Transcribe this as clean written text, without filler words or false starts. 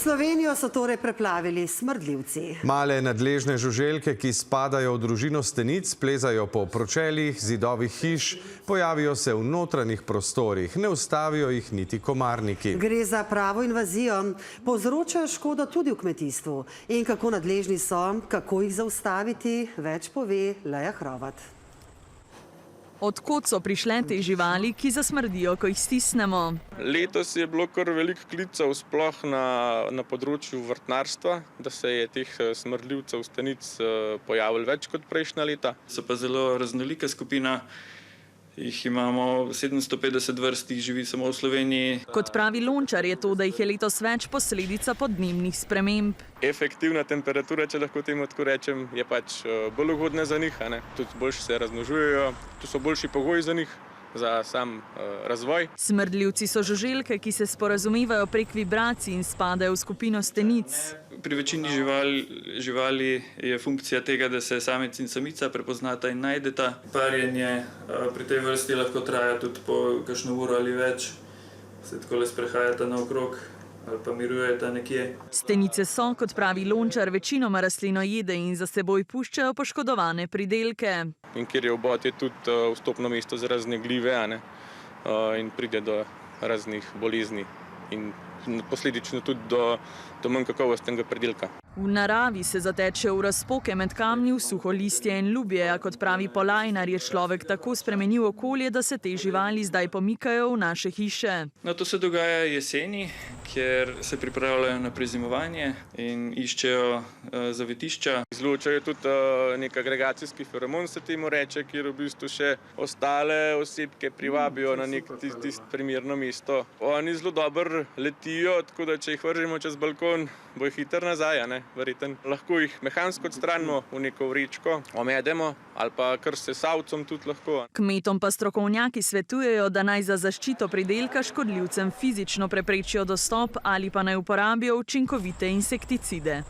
Slovenijo so torej preplavili smrdljivci. Male nadležne žuželke, ki spadajo v družino stenic, plezajo po pročeljih, zidovih hiš, pojavijo se v notranjih prostorih, ne ustavijo jih niti komarniki. Gre za pravo invazijo, povzročajo škodo tudi v kmetijstvu. In kako nadležni so, kako jih zaustaviti, več pove Leja Hrovat. Od kod so prišle te živali, ki zasmrdijo, ko jih stisnemo? Letos je bilo kar veliko klicev sploh na področju vrtnarstva, da se je teh smrdljivcev stenic pojavilo več kot prejšnja leta. So pa zelo raznolika skupina. Jih imamo 750 vrst, jih živi samo v Sloveniji. Kot pravi Lončar, je to, da jih je letos več, posledica podnebnih sprememb. Efektivna temperatura, če lahko temu tako rečem, je pač bolj ugodna za njih, tudi boljše se razmnožujejo, tu so boljši pogoji za njih, za sam razvoj. Smrdljivci so žuželke, ki se sporazumevajo prek vibracij in spadajo v skupino stenic. Pri večini živali je funkcija tega, da se samec in samica prepoznata in najdeta. Parjenje pri tej vrsti lahko traja tudi po kakšno uro ali več. Se takole sprehajata naokrog ali pa mirujeta nekje. Stenice so, kot pravi Lončar, večinoma rastlinojede in za seboj puščajo poškodovane pridelke. In kjer je obod, je tudi vstopno mesto za razne glive in pride do raznih bolezni in posledično tudi do manj kakovostnega pridelka. V naravi se zateče v razpoke med kamni, v suho listje in ljubje, a kot pravi Polajnar, je človek tako spremenil okolje, da se te živali zdaj pomikajo v naše hiše. No, to se dogaja jeseni, kjer se pripravljajo na prezimovanje in iščejo zavetišča. Izločajo tudi nek agregacijski feromon, se temu reče, kjer v bistvu še ostale osebke privabijo na nek tisto primerno mesto. Oni zelo dobro letijo, tako da če jih vržemo čez balkon, bo jih hitro nazaj, verjeten. Lahko jih mehansko odstranimo v neko vrečko, omedemo ali pa kar s sesavcem tudi lahko. Kmetom pa strokovnjaki svetujejo, da naj za zaščito pridelka škodljivcem fizično preprečijo dostop ali pa naj uporabijo učinkovite insekticide.